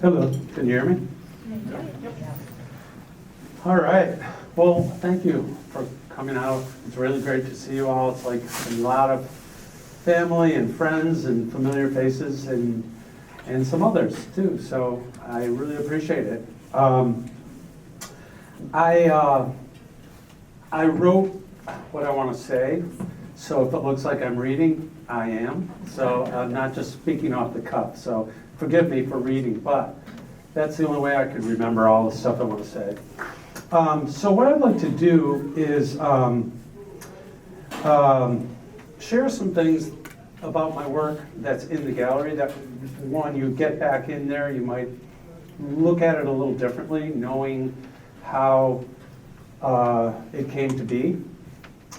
Hello, can you hear me? All right. Well, thank you for coming out. It's really great to see you all. It's like a lot of family and friends and familiar faces and some others too. So I really appreciate it. I wrote what I want to say. So if it looks like I'm reading, I am. So I'm not just speaking off the cuff. So forgive me for reading, but that's the only way I could remember all the stuff I want to say. So what I'd like to do is share some things about my work that's in the gallery that when you get back in there, you might look at it a little differently, knowing how it came to be.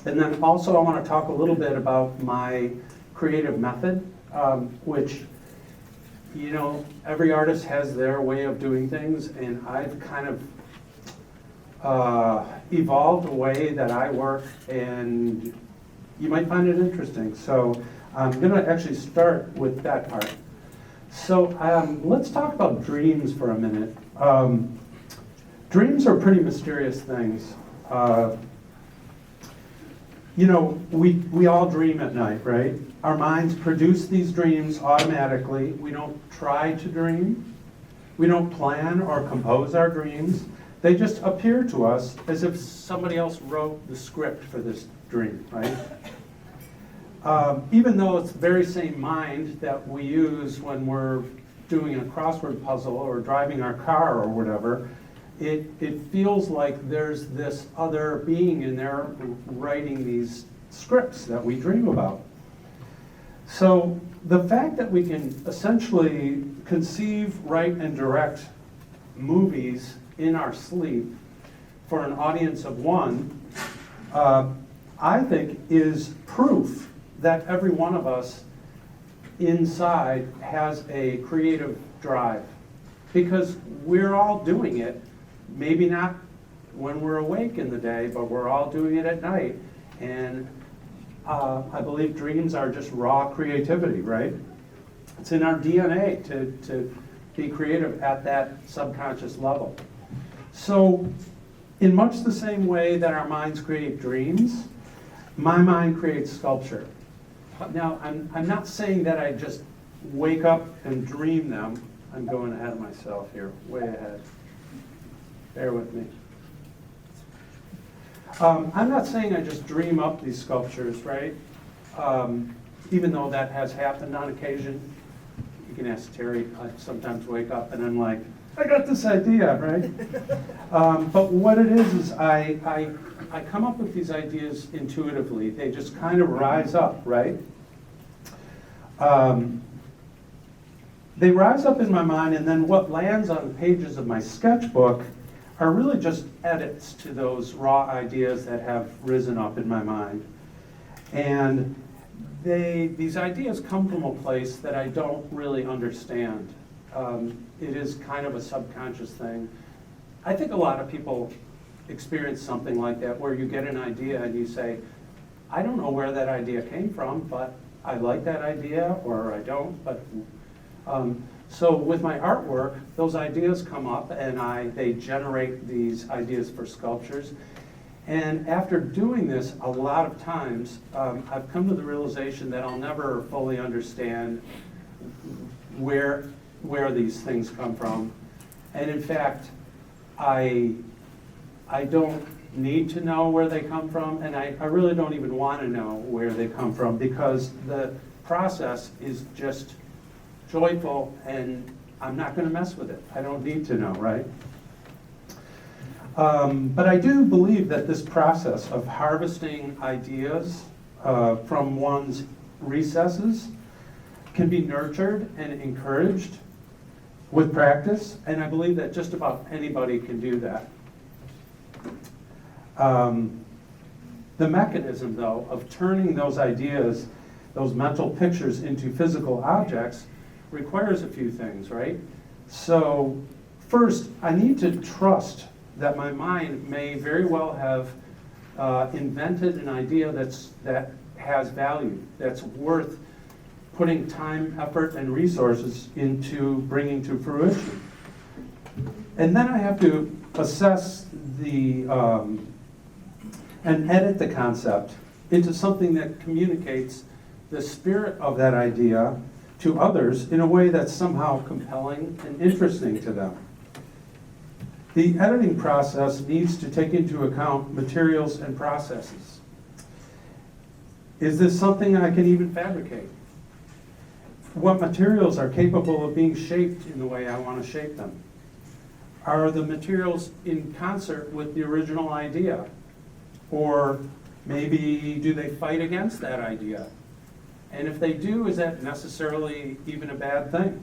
And then also I want to talk a little bit about my creative method, which, you know, every artist has their way of doing things, and I've kind of evolved a way that I work, and you might find it interesting. So I'm going to actually start with that part. So let's talk about dreams for a minute. Dreams are pretty mysterious things. You know, we all dream at night, right? Our minds produce these dreams automatically. We don't try to dream. We don't plan or compose our dreams. They just appear to us as if somebody else wrote the script for this dream, right? Even though it's the very same mind that we use when we're doing a crossword puzzle or driving our car or whatever, it feels like there's this other being in there writing these scripts that we dream about. So the fact that we can essentially conceive, write, and direct movies in our sleep for an audience of one, I think is proof that every one of us inside has a creative drive, because we're all doing it. Maybe not when we're awake in the day, but we're all doing it at night. And I believe dreams are just raw creativity, right? It's in our DNA to be creative at that subconscious level. So in much the same way that our minds create dreams, my mind creates sculpture. Now, I'm not saying that I just wake up and dream them. I'm going ahead of myself here, way ahead. Bear with me. I'm not saying I just dream up these sculptures, right? Even though that has happened on occasion. You can ask Terry. I sometimes wake up and I'm like, I got this idea, right? But what it is I come up with these ideas intuitively. They just kind of rise up, right? They rise up in my mind, and then what lands on the pages of my sketchbook are really just edits to those raw ideas that have risen up in my mind. And these ideas come from a place that I don't really understand. It is kind of a subconscious thing. I think a lot of people experience something like that, where you get an idea and you say, I don't know where that idea came from, but I like that idea, or I don't. But so with my artwork, those ideas come up and they generate these ideas for sculptures. And after doing this a lot of times, I've come to the realization that I'll never fully understand where these things come from. And in fact, I don't need to know where they come from, and I really don't even want to know where they come from, because the process is just joyful, and I'm not going to mess with it. I don't need to know, right? But I do believe that this process of harvesting ideas from one's recesses can be nurtured and encouraged with practice, and I believe that just about anybody can do that. The mechanism, though, of turning those ideas, those mental pictures, into physical objects requires a few things, right? So first, I need to trust that my mind may very well have invented an idea that has value, that's worth putting time, effort, and resources into bringing to fruition. And then I have to assess and edit the concept into something that communicates the spirit of that idea to others in a way that's somehow compelling and interesting to them. The editing process needs to take into account materials and processes. Is this something I can even fabricate? What materials are capable of being shaped in the way I want to shape them? Are the materials in concert with the original idea? Or maybe do they fight against that idea? And if they do, is that necessarily even a bad thing?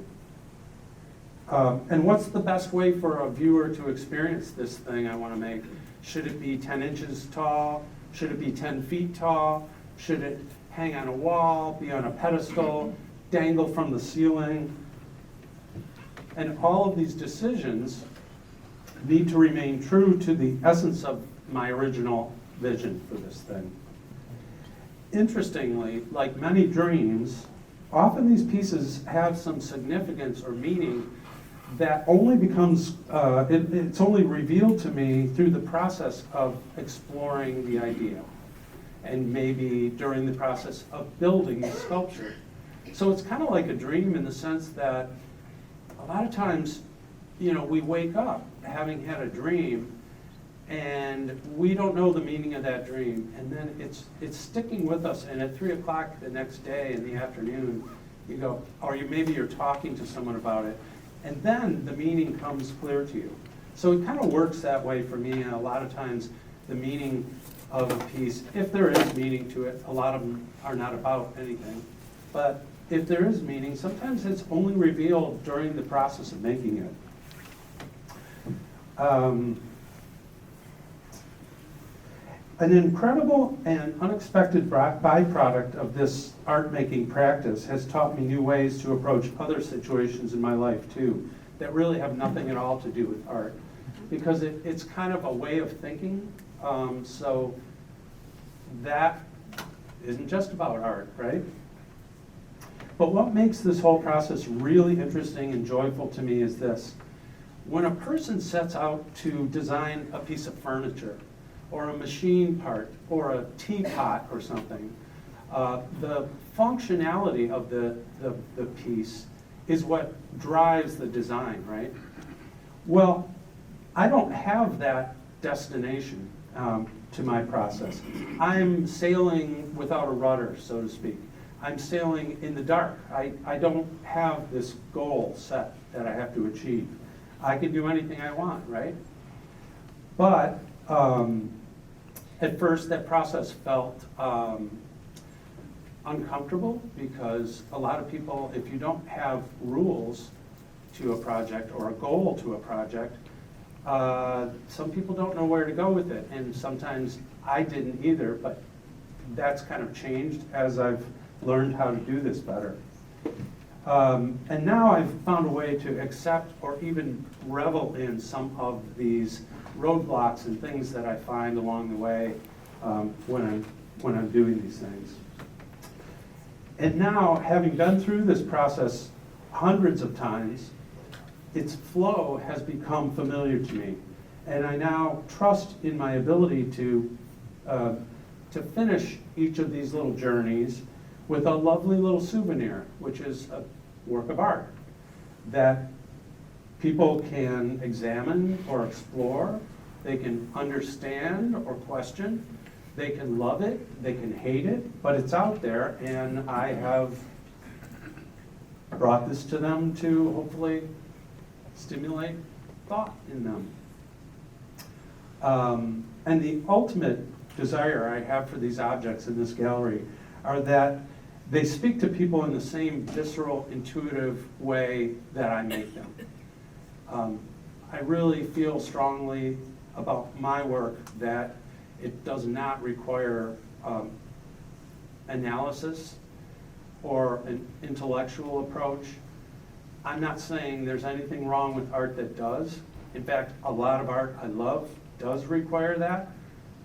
And what's the best way for a viewer to experience this thing I want to make? Should it be 10 inches tall? Should it be 10 feet tall? Should it hang on a wall, be on a pedestal, dangle from the ceiling? And all of these decisions need to remain true to the essence of my original vision for this thing. Interestingly, like many dreams, often these pieces have some significance or meaning that only becomes, it's only revealed to me through the process of exploring the idea, and maybe during the process of building the sculpture. So it's kind of like a dream in the sense that a lot of times, we wake up having had a dream, and we don't know the meaning of that dream, and then it's sticking with us, and at 3 o'clock the next day in the afternoon, you go, or maybe you're talking to someone about it, and then the meaning comes clear to you. So it kind of works that way for me, and a lot of times the meaning of a piece, if there is meaning to it, a lot of them are not about anything, but if there is meaning, sometimes it's only revealed during the process of making it. An incredible and unexpected byproduct of this art-making practice has taught me new ways to approach other situations in my life too, that really have nothing at all to do with art. Because it's kind of a way of thinking, so that isn't just about art, right? But what makes this whole process really interesting and joyful to me is this. When a person sets out to design a piece of furniture, or a machine part, or a teapot or something, the functionality of the piece is what drives the design, right? Well, I don't have that destination to my process. I'm sailing without a rudder, so to speak. I'm sailing in the dark. I don't have this goal set that I have to achieve. I can do anything I want, right? But at first that process felt uncomfortable, because a lot of people, if you don't have rules to a project or a goal to a project, some people don't know where to go with it, and sometimes I didn't either, but that's kind of changed as I've learned how to do this better. And now I've found a way to accept or even revel in some of these roadblocks and things that I find along the way when I'm doing these things. And now, having been through this process hundreds of times, its flow has become familiar to me, and I now trust in my ability to finish each of these little journeys with a lovely little souvenir, which is a work of art that people can examine or explore, they can understand or question, they can love it, they can hate it, but it's out there, and I have brought this to them to hopefully stimulate thought in them. And the ultimate desire I have for these objects in this gallery are that they speak to people in the same visceral, intuitive way that I make them. I really feel strongly about my work that it does not require analysis or an intellectual approach. I'm not saying there's anything wrong with art that does. In fact, a lot of art I love does require that.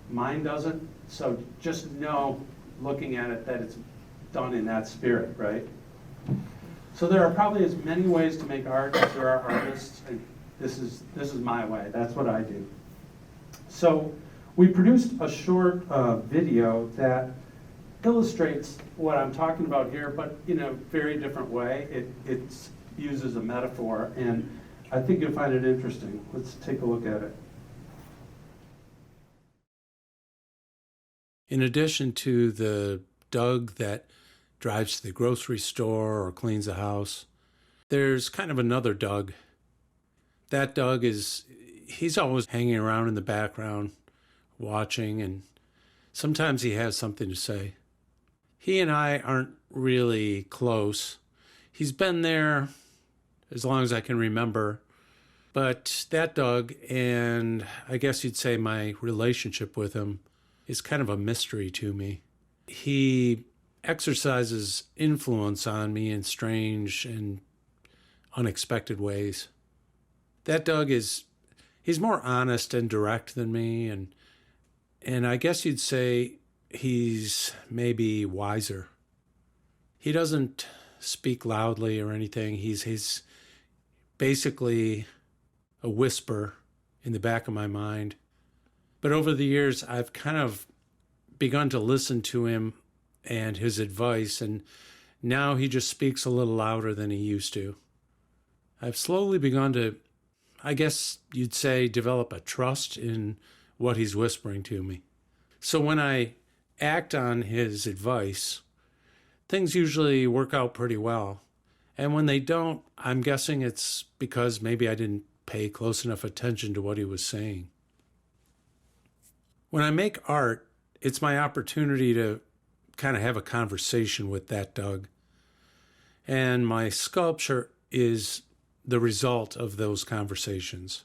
Mine doesn't. So just know, looking at it, that it's done in that spirit, right? So there are probably as many ways to make art as there are artists, and This is my way. That's what I do. So we produced a short video that illustrates what I'm talking about here, but in a very different way. It uses a metaphor, and I think you'll find it interesting. Let's take a look at it. In addition to the Doug that drives to the grocery store or cleans the house, there's kind of another Doug. That Doug he's always hanging around in the background, watching, and sometimes he has something to say. He and I aren't really close. He's been there as long as I can remember, but that Doug, and I guess you'd say my relationship with him, is kind of a mystery to me. He exercises influence on me in strange and unexpected ways. That Doug he's more honest and direct than me, and I guess you'd say he's maybe wiser. He doesn't speak loudly or anything. He's basically a whisper in the back of my mind. But over the years, I've kind of begun to listen to him and his advice, and now he just speaks a little louder than he used to. I've slowly begun to, I guess you'd say, develop a trust in what he's whispering to me. So when I act on his advice, things usually work out pretty well. And when they don't, I'm guessing it's because maybe I didn't pay close enough attention to what he was saying. When I make art, it's my opportunity to kind of have a conversation with that Doug. And my sculpture is the result of those conversations.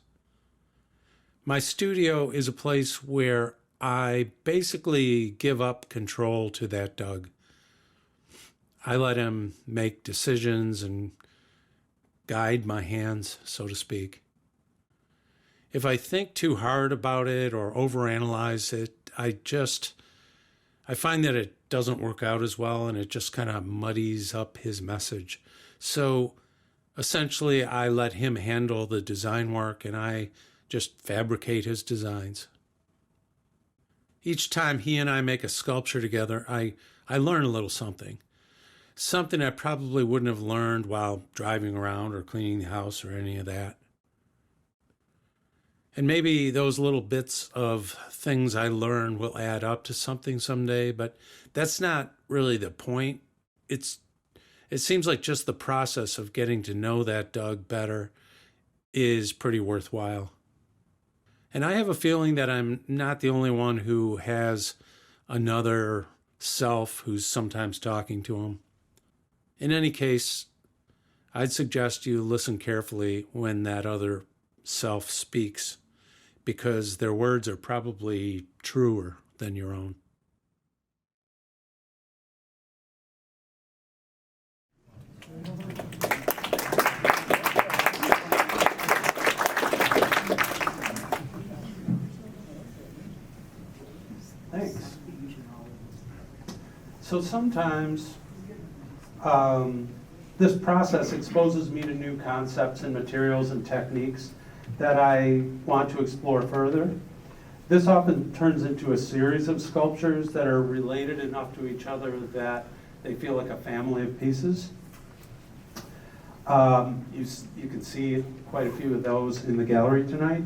My studio is a place where I basically give up control to that Doug. I let him make decisions and guide my hands, so to speak. If I think too hard about it or overanalyze it, I find that it doesn't work out as well, and it just kind of muddies up his message. So essentially, I let him handle the design work, and I just fabricate his designs. Each time he and I make a sculpture together, I learn a little something. Something I probably wouldn't have learned while driving around or cleaning the house or any of that. And maybe those little bits of things I learn will add up to something someday, but that's not really the point. It seems like just the process of getting to know that Doug better is pretty worthwhile. And I have a feeling that I'm not the only one who has another self who's sometimes talking to him. In any case, I'd suggest you listen carefully when that other self speaks, because their words are probably truer than your own. Thanks. So sometimes this process exposes me to new concepts and materials and techniques that I want to explore further. This often turns into a series of sculptures that are related enough to each other that they feel like a family of pieces. You can see quite a few of those in the gallery tonight.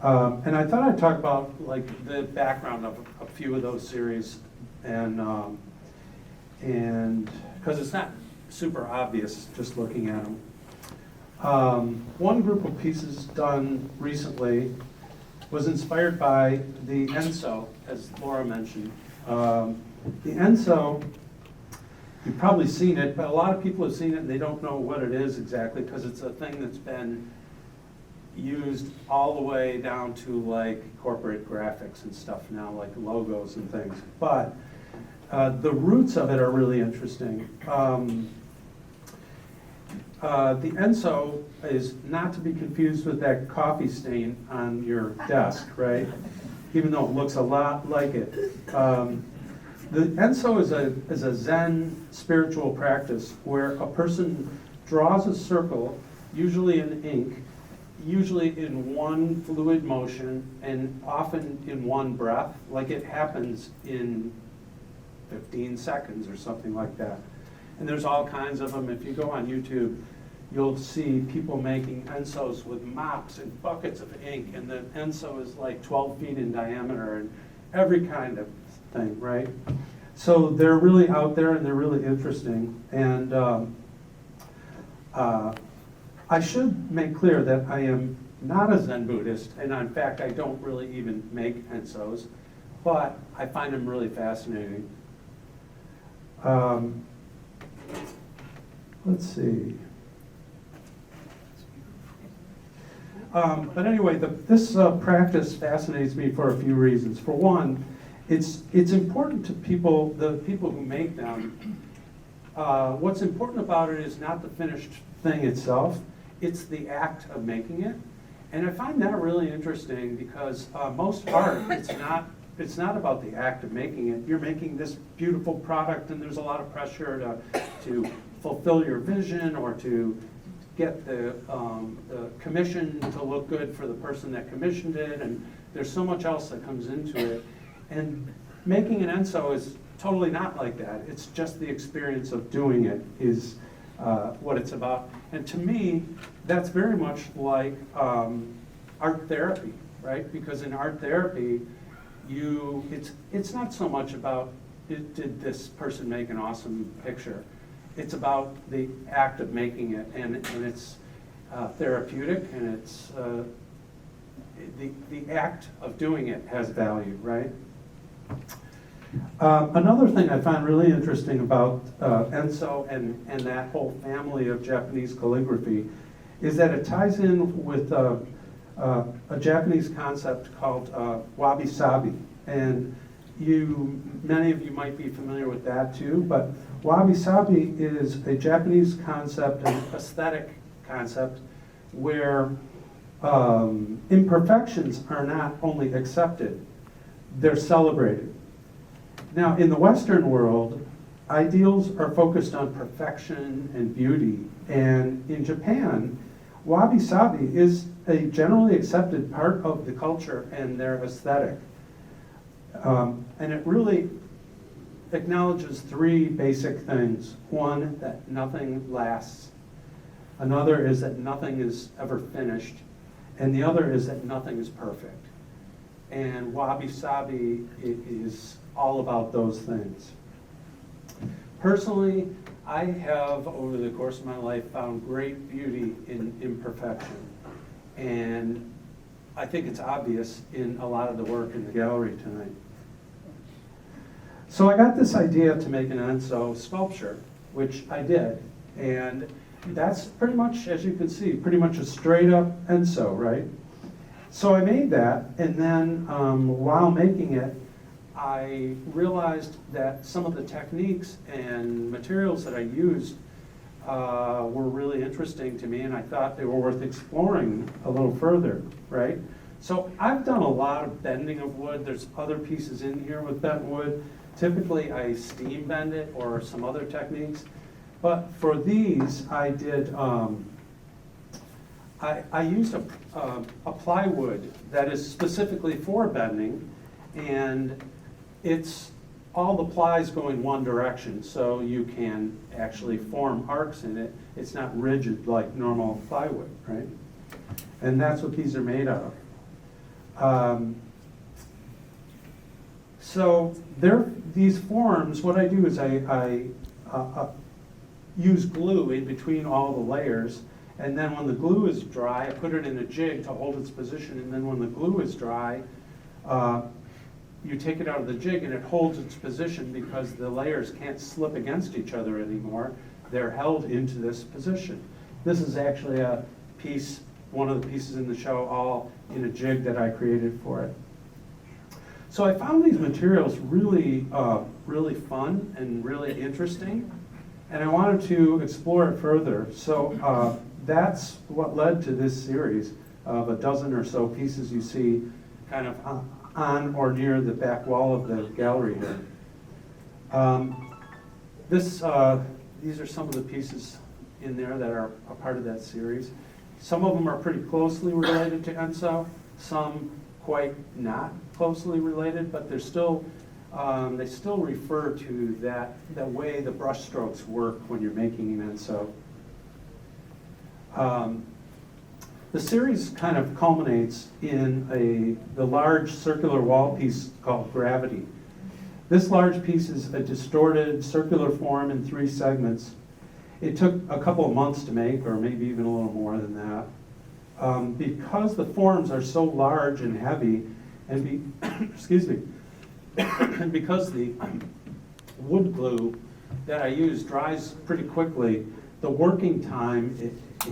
And I thought I'd talk about like the background of a few of those series, and because it's not super obvious just looking at them. One group of pieces done recently was inspired by the Enso, as Laura mentioned. The Enso, you've probably seen it, but a lot of people have seen it and they don't know what it is exactly, because it's a thing that's been used all the way down to like corporate graphics and stuff now, like logos and things. But the roots of it are really interesting. The Enso is not to be confused with that coffee stain on your desk, right? Even though it looks a lot like it. The Enso is a Zen spiritual practice where a person draws a circle, usually in ink, usually in one fluid motion and often in one breath. Like it happens in 15 seconds or something like that. And there's all kinds of them. If you go on YouTube, you'll see people making ensos with mops and buckets of ink, and the enso is like 12 feet in diameter and every kind of thing, right? So they're really out there and they're really interesting. And I should make clear that I am not a Zen Buddhist, and in fact, I don't really even make ensos, but I find them really fascinating. Let's see. But anyway, this practice fascinates me for a few reasons. For one, it's important to people, the people who make them. What's important about it is not the finished thing itself, it's the act of making it. And I find that really interesting because most art, it's not about the act of making it. You're making this beautiful product and there's a lot of pressure to fulfill your vision or to get the commission to look good for the person that commissioned it, and there's so much else that comes into it. And making an enso is totally not like that. It's just the experience of doing it is what it's about. And to me, that's very much like art therapy, right? Because in art therapy, it's not so much about did this person make an awesome picture. It's about the act of making it, and it's therapeutic, and it's the act of doing it has value, right? Another thing I find really interesting about enso and that whole family of Japanese calligraphy is that it ties in with a Japanese concept called wabi-sabi, and many of you might be familiar with that too, but wabi-sabi is a Japanese concept, an aesthetic concept, where imperfections are not only accepted, they're celebrated. Now, in the Western world, ideals are focused on perfection and beauty, and in Japan, wabi-sabi is a generally accepted part of the culture and their aesthetic. And it really acknowledges three basic things. One, that nothing lasts. Another is that nothing is ever finished. And the other is that nothing is perfect. And wabi-sabi is all about those things. Personally, I have, over the course of my life, found great beauty in imperfection. And I think it's obvious in a lot of the work in the gallery tonight. So I got this idea to make an enso sculpture, which I did. And that's pretty much, as you can see, pretty much a straight up enso, right? So I made that, and then while making it, I realized that some of the techniques and materials that I used were really interesting to me, and I thought they were worth exploring a little further, right? So I've done a lot of bending of wood. There's other pieces in here with bent wood. Typically, I steam bend it or some other techniques. But for these, I did, I used a plywood that is specifically for bending, and it's all the plies go in one direction, so you can actually form arcs in it. It's not rigid like normal plywood, right? And that's what these are made out of. So these forms, what I do is I use glue in between all the layers, and then when the glue is dry, I put it in a jig to hold its position, and then when the glue is dry, you take it out of the jig and it holds its position because the layers can't slip against each other anymore. They're held into this position. This is actually a piece, one of the pieces in the show, all in a jig that I created for it. So I found these materials really, really fun and really interesting, and I wanted to explore it further. So that's what led to this series of a dozen or so pieces you see kind of on or near the back wall of the gallery here. These are some of the pieces in there that are a part of that series. Some of them are pretty closely related to ENSO, some quite not closely related, but they're still, they still refer to that way the brush strokes work when you're making an ENSO. The series kind of culminates in the large circular wall piece called Gravity. This large piece is a distorted circular form in 3 segments. It took a couple of months to make, or maybe even a little more than that. Because the forms are so large and heavy, and excuse me, and because the wood glue that I use dries pretty quickly, the working time,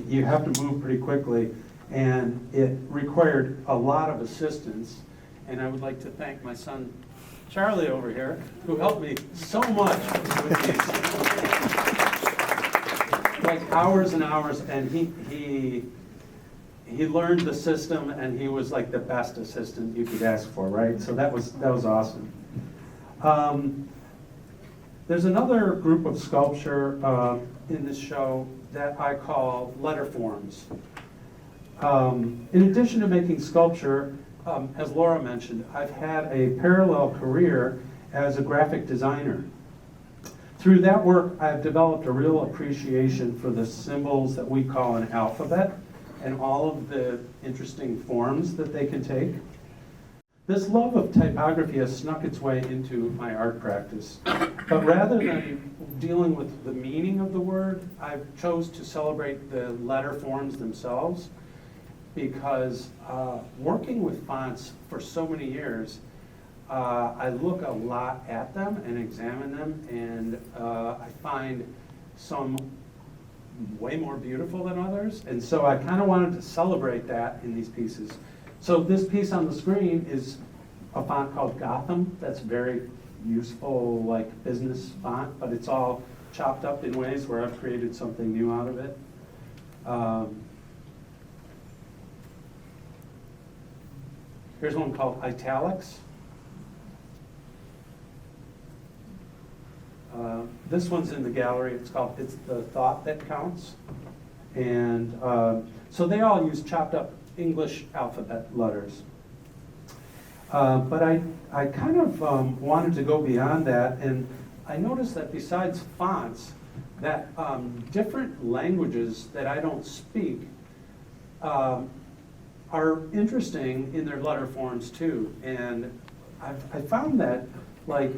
you have to move pretty quickly, and it required a lot of assistance. And I would like to thank my son, Charlie, over here, who helped me so much with these. Like hours and hours, and he learned the system, and he was like the best assistant you could ask for, right? So that was awesome. There's another group of sculpture in this show that I call letter forms. In addition to making sculpture, as Laura mentioned, I've had a parallel career as a graphic designer. Through that work, I've developed a real appreciation for the symbols that we call an alphabet and all of the interesting forms that they can take. This love of typography has snuck its way into my art practice. But rather than dealing with the meaning of the word, I chose to celebrate the letter forms themselves, because working with fonts for so many years, I look a lot at them and examine them, and I find some way more beautiful than others, and so I kind of wanted to celebrate that in these pieces. So this piece on the screen is a font called Gotham. That's very useful, like business font, but it's all chopped up in ways where I've created something new out of it. Here's one called Italics. This one's in the gallery. It's the Thought That Counts. And so they all use chopped up English alphabet letters. But I kind of wanted to go beyond that, and I noticed that besides fonts, that different languages that I don't speak are interesting in their letter forms too. And I found that, like,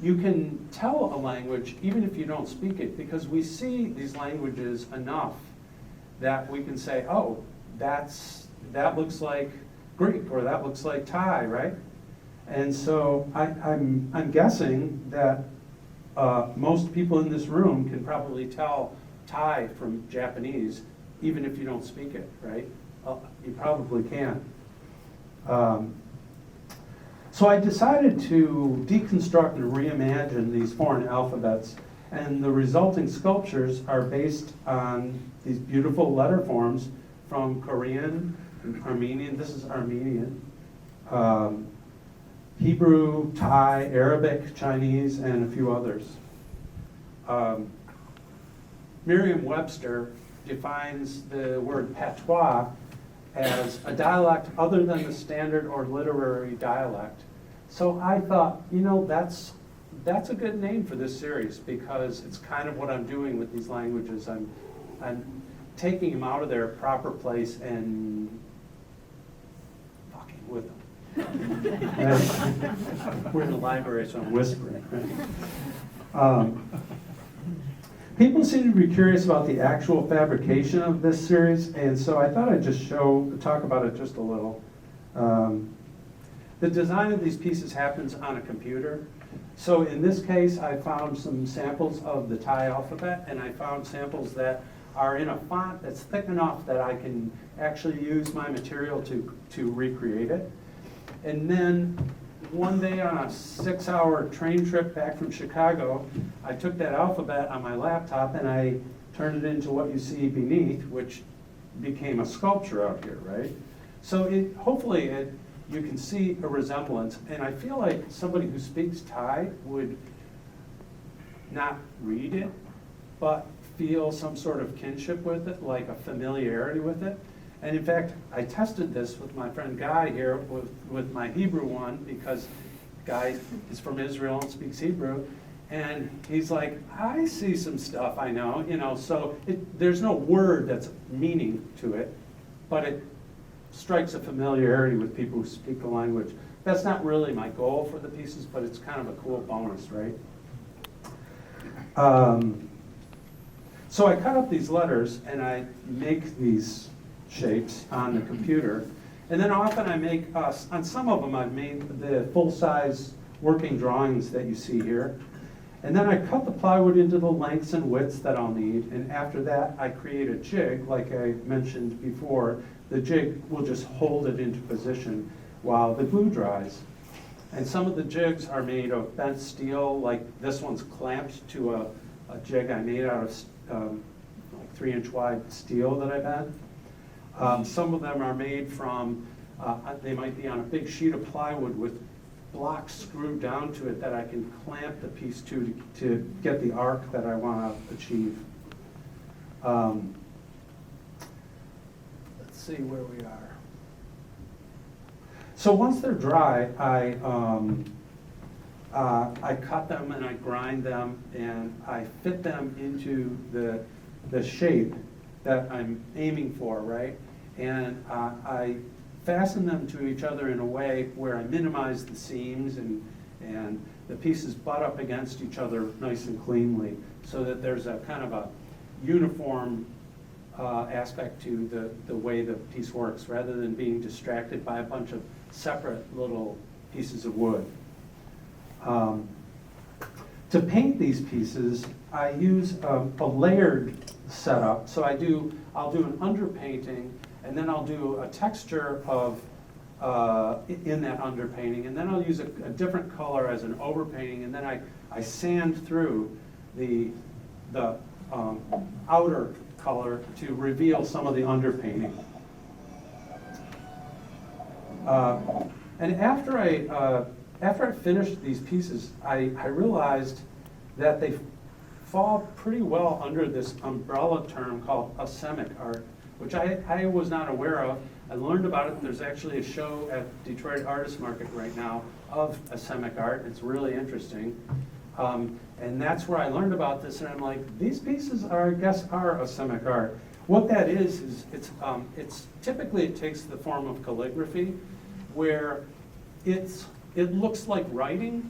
you can tell a language even if you don't speak it, because we see these languages enough that we can say, oh, that looks like Greek, or that looks like Thai, right? And so I'm guessing that most people in this room can probably tell Thai from Japanese, even if you don't speak it, right? You probably can. So I decided to deconstruct and reimagine these foreign alphabets, and the resulting sculptures are based on these beautiful letter forms from Korean, Armenian, this is Armenian, Hebrew, Thai, Arabic, Chinese, and a few others. Merriam-Webster defines the word patois as a dialect other than the standard or literary dialect. So I thought, you know, that's a good name for this series, because it's kind of what I'm doing with these languages. I'm taking them out of their proper place and fucking with them. We're in the library, so I'm whispering. Right? People seem to be curious about the actual fabrication of this series, and so I thought I'd just talk about it just a little. The design of these pieces happens on a computer. So in this case, I found some samples of the Thai alphabet, and I found samples that are in a font that's thick enough that I can actually use my material to recreate it. And then one day on a 6-hour train trip back from Chicago, I took that alphabet on my laptop and I turned it into what you see beneath, which became a sculpture out here, right? So hopefully you can see a resemblance, and I feel like somebody who speaks Thai would not read it, but feel some sort of kinship with it, like a familiarity with it. And in fact, I tested this with my friend Guy here with my Hebrew one, because Guy is from Israel and speaks Hebrew. And he's like, I see some stuff I know, so there's no word that's meaning to it, but it strikes a familiarity with people who speak the language. That's not really my goal for the pieces, but it's kind of a cool bonus, right? So I cut up these letters and I make these shapes on the computer. And then often I make, on some of them I've made the full-size working drawings that you see here. And then I cut the plywood into the lengths and widths that I'll need. And after that, I create a jig, like I mentioned before. The jig will just hold it into position while the glue dries. And some of the jigs are made of bent steel, like this one's clamped to a jig I made out of like 3-inch wide steel that I bent. Some of them are made from, they might be on a big sheet of plywood with blocks screwed down to it that I can clamp the piece to get the arc that I want to achieve. Let's see where we are. So once they're dry, I cut them and I grind them and I fit them into the shape that I'm aiming for, right? And I fasten them to each other in a way where I minimize the seams and the pieces butt up against each other nice and cleanly, so that there's a kind of a uniform aspect to the way the piece works, rather than being distracted by a bunch of separate little pieces of wood. To paint these pieces, I use a layered setup. So I'll do an underpainting, and then I'll do a texture of in that underpainting, and then I'll use a different color as an overpainting, and then I sand through the outer color to reveal some of the underpainting. And after I finished these pieces, I realized that they fall pretty well under this umbrella term called asemic art, which I was not aware of. I learned about it. There's actually a show at Detroit Artist Market right now of asemic art. It's really interesting. And that's where I learned about this, and I'm like, these pieces I guess are asemic art. What that is it's typically it takes the form of calligraphy, where it looks like writing,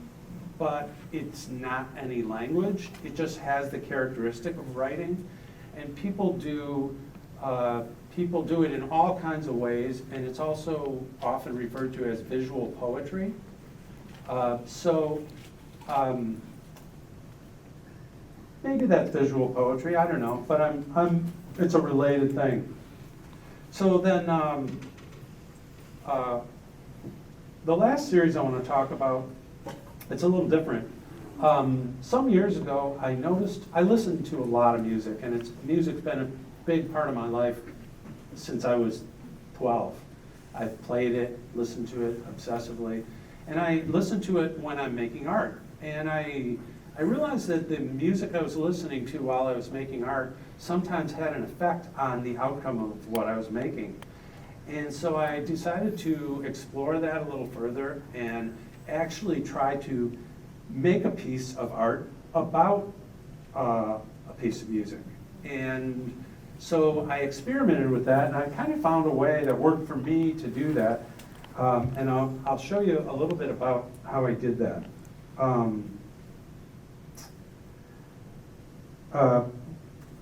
but it's not any language. It just has the characteristic of writing, and people do it in all kinds of ways, and it's also often referred to as visual poetry. Maybe that's visual poetry, I don't know, but it's a related thing. So then, the last series I want to talk about, it's a little different. Some years ago, I listened to a lot of music, and music's been a big part of my life since I was 12. I've played it, listened to it obsessively, and I listen to it when I'm making art. And I realized that the music I was listening to while I was making art sometimes had an effect on the outcome of what I was making. And so I decided to explore that a little further and actually try to make a piece of art about a piece of music. And so I experimented with that, and I kind of found a way that worked for me to do that. And I'll show you a little bit about how I did that.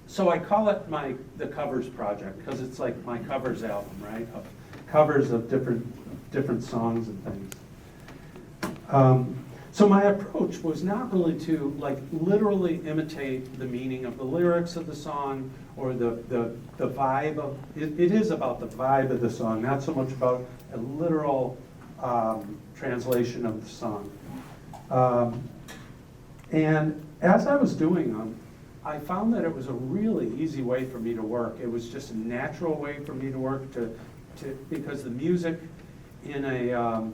So I call it the covers project, because it's like my covers album, right? Of covers of different songs and things. So my approach was not really to literally imitate the meaning of the lyrics of the song or the vibe of it. It is about the vibe of the song, not so much about a literal translation of the song. And as I was doing them, I found that it was a really easy way for me to work. It was just a natural way for me to work because the music in a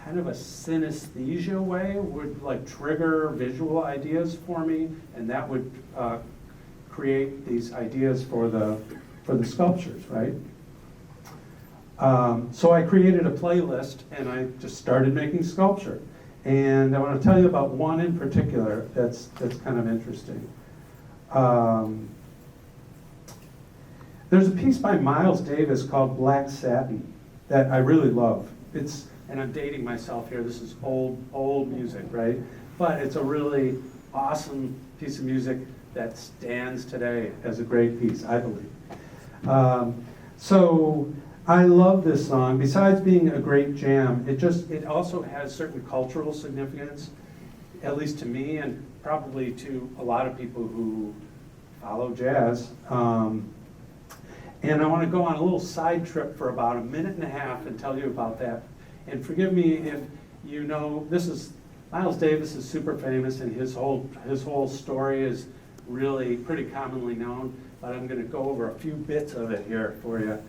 kind of a synesthesia way would trigger visual ideas for me, and that would create these ideas for the sculptures, right? So I created a playlist and I just started making sculpture. And I want to tell you about one in particular that's kind of interesting. There's a piece by Miles Davis called Black Satin that I really love. And I'm dating myself here, this is old music, right? But it's a really awesome piece of music that stands today as a great piece, I believe. So I love this song. Besides being a great jam, it also has certain cultural significance, at least to me and probably to a lot of people who follow jazz. And I want to go on a little side trip for about a minute and a half and tell you about that. And forgive me if you know, Miles Davis is super famous and his whole story is really pretty commonly known, but I'm going to go over a few bits of it here for you.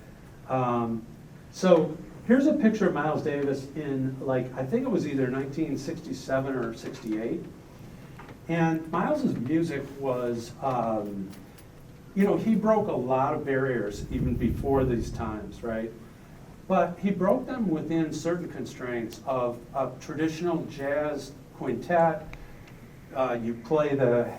So here's a picture of Miles Davis in, like, I think it was either 1967 or 68. And Miles's music was, he broke a lot of barriers even before these times, right? But he broke them within certain constraints of a traditional jazz quintet. You play the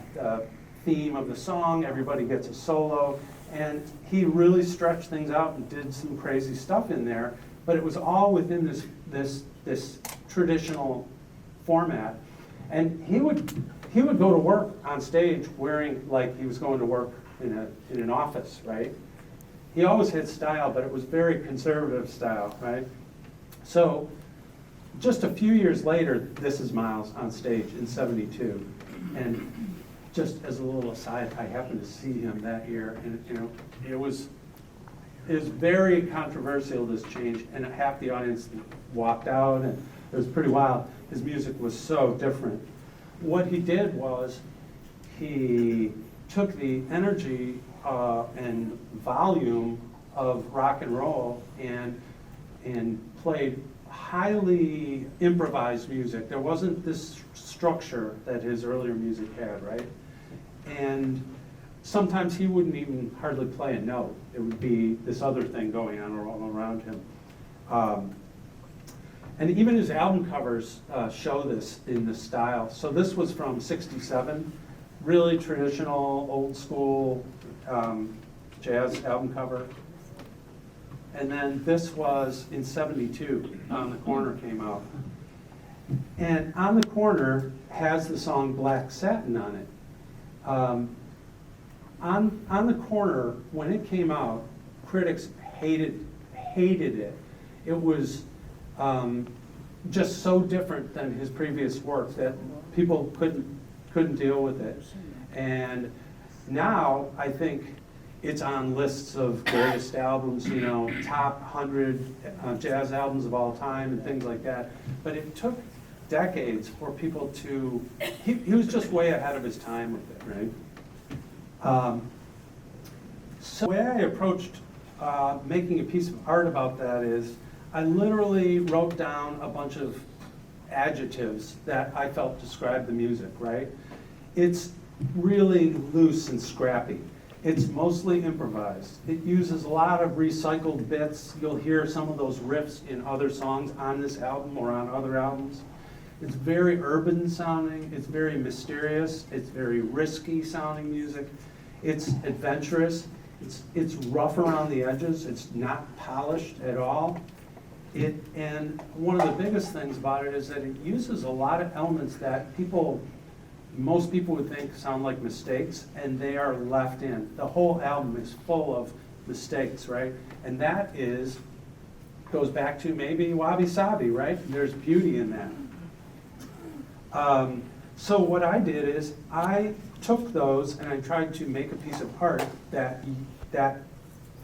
theme of the song, everybody gets a solo, and he really stretched things out and did some crazy stuff in there, but it was all within this traditional format. And he would go to work on stage wearing like he was going to work in an office, right? He always had style, but it was very conservative style, right? So just a few years later, this is Miles on stage in '72. And just as a little aside, I happened to see him that year, and it was very controversial, this change, and half the audience walked out, and it was pretty wild. His music was so different. What he did was he took the energy and volume of rock and roll and played highly improvised music. There wasn't this structure that his earlier music had, right? And sometimes he wouldn't even hardly play a note. It would be this other thing going on all around him. And even his album covers show this in the style. So this was from '67, really traditional, old school jazz album cover. And then this was in '72, On the Corner came out. And On the Corner has the song Black Satin on it. On the Corner, when it came out, critics hated it. It was just so different than his previous work that people couldn't deal with it. And now I think it's on lists of greatest albums, top 100 jazz albums of all time and things like that. But it took decades for people to, he was just way ahead of his time with it, right? So the way I approached making a piece of art about that is I literally wrote down a bunch of adjectives that I felt described the music, right? It's really loose and scrappy. It's mostly improvised. It uses a lot of recycled bits. You'll hear some of those riffs in other songs on this album or on other albums. It's very urban sounding. It's very mysterious. It's very risky sounding music. It's adventurous. It's rough around the edges. It's not polished at all. And one of the biggest things about it is that it uses a lot of elements that most people would think sound like mistakes, and they are left in. The whole album is full of mistakes, right? And that goes back to maybe Wabi Sabi, right? There's beauty in that. So what I did is I took those and I tried to make a piece of art that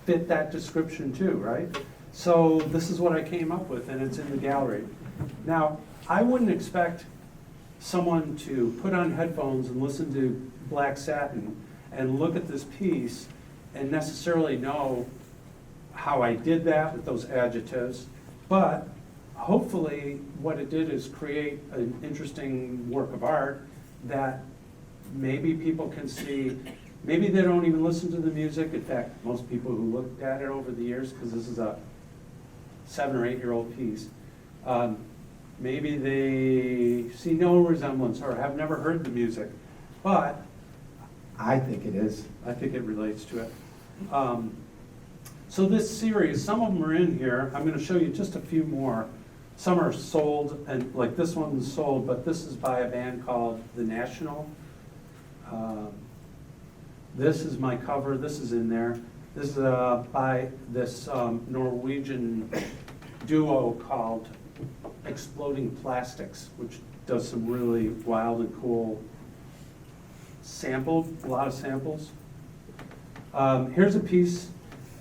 fit that description too, right? So this is what I came up with, and it's in the gallery. Now, I wouldn't expect someone to put on headphones and listen to Black Satin and look at this piece and necessarily know how I did that with those adjectives, but hopefully what it did is create an interesting work of art that maybe people can see maybe they don't even listen to the music. In fact, most people who looked at it over the years, because this is a 7 or 8 year old piece, maybe they see no resemblance or have never heard the music. But I think it is. I think it relates to it. So this series, some of them are in here. I'm going to show you just a few more. Some are sold, and like this one's sold, but this is by a band called The National. This is my cover. This is in there. This is by this Norwegian duo called Exploding Plastics, which does some really wild and cool a lot of samples. Here's a piece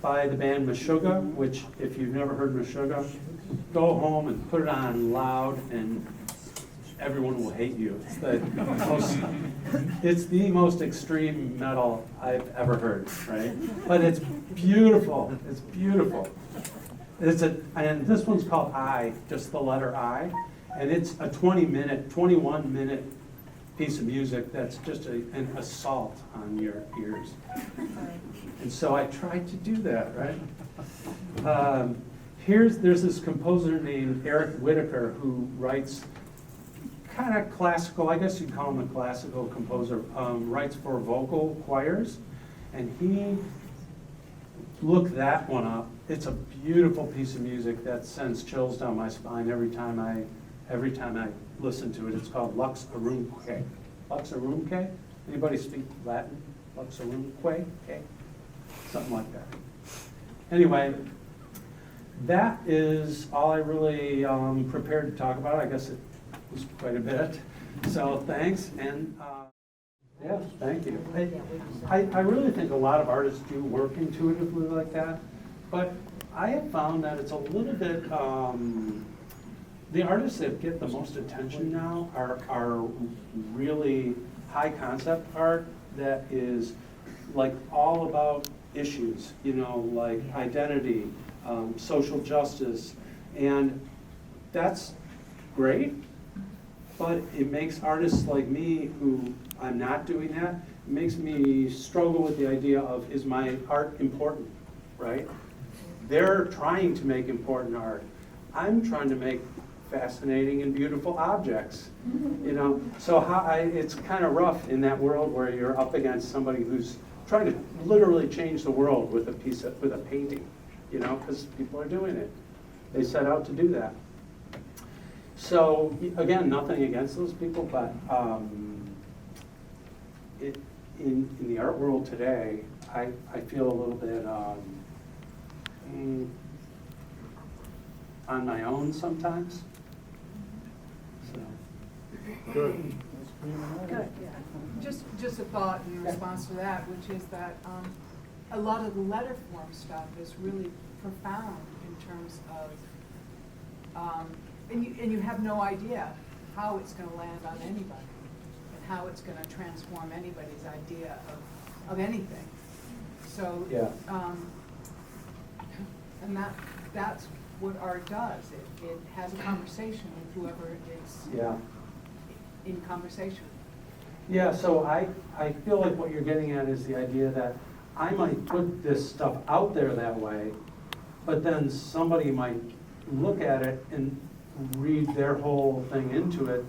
by the band Meshuggah, which if you've never heard Meshuggah, go home and put it on loud and everyone will hate you. It's the most extreme metal I've ever heard, right? But it's beautiful, it's beautiful. And this one's called I, just the letter I, and it's a 21 minute piece of music that's just an assault on your ears. And so I tried to do that, right? There's this composer named Eric Whitaker who writes kind of classical, I guess you'd call him a classical composer, writes for vocal choirs, and he looked that one up. It's a beautiful piece of music that sends chills down my spine every time I listen to it. It's called Lux Arumque. Lux Arumque? Anybody speak Latin? Lux Arumque? Okay. Something like that. Anyway, that is all I really prepared to talk about. I guess it was quite a bit. So thanks, and yeah, thank you. I really think a lot of artists do work intuitively like that, but I have found that it's a little bit, the artists that get the most attention now are really high concept art that is like all about issues, like identity, social justice, and that's great, but it makes artists like me, who I'm not doing that, it makes me struggle with the idea of, is my art important, right? They're trying to make important art. I'm trying to make fascinating and beautiful objects, So it's kind of rough in that world where you're up against somebody who's trying to literally change the world with a painting, because people are doing it. They set out to do that. So again, nothing against those people, but in the art world today, I feel a little bit on my own sometimes. So good. Good, yeah. Just a thought in response to that, which is that a lot of the letter form stuff is really profound in terms of, and you have no idea how it's going to land on anybody and how it's going to transform anybody's idea of anything. So, Yeah. And that's what art does. It has a conversation with whoever is in conversation. Yeah, so I feel like what you're getting at is the idea that I might put this stuff out there that way, but then somebody might look at it and read their whole thing into it,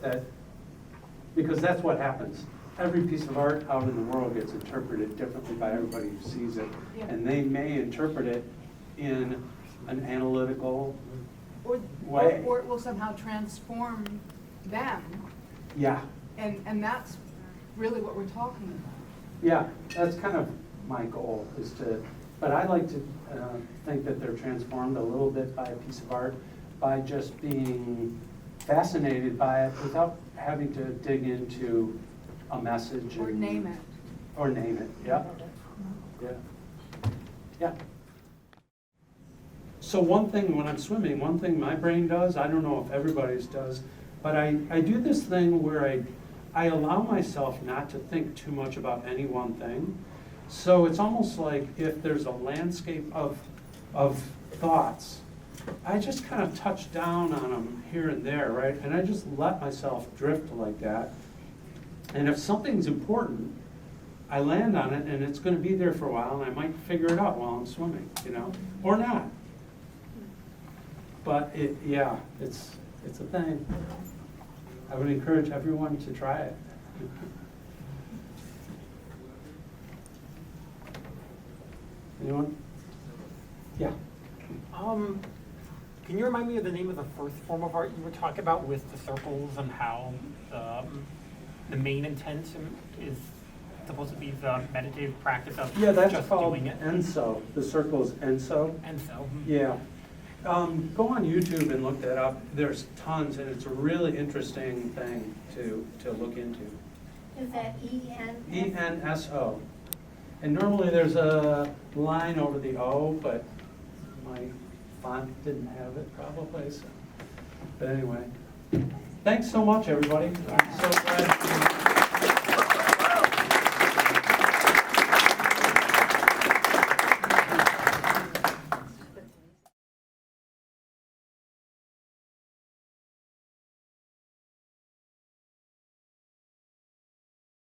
because that's what happens. Every piece of art out in the world gets interpreted differently by everybody who sees it, and they may interpret it in an analytical way. Or it will somehow transform them. Yeah. And that's really what we're talking about. Yeah, that's kind of my goal, but I like to think that they're transformed a little bit by a piece of art by just being fascinated by it without having to dig into a message. Or name it. Or name it, yeah. Yeah. Yeah. So one thing when I'm swimming, one thing my brain does, I don't know if everybody's does, but I do this thing where I allow myself not to think too much about any one thing. So it's almost like if there's a landscape of thoughts, I just kind of touch down on them here and there, right? And I just let myself drift like that. And if something's important, I land on it and it's gonna be there for a while and I might figure it out while I'm swimming, you know, or not. But yeah, it's a thing. I would encourage everyone to try it. Anyone? Yeah. Can you remind me of the name of the first form of art you were talking about with the circles and how the main intent is supposed to be the meditative practice of Yeah, that's just called doing it? ENSO. The circle is ENSO. And so, Yeah. Go on YouTube and look that up. There's tons, and it's a really interesting thing to look into. Is that E-N? ENSO. And normally there's a line over the O, but my font didn't have it probably. So. But anyway, thanks so much, everybody. I'm so glad.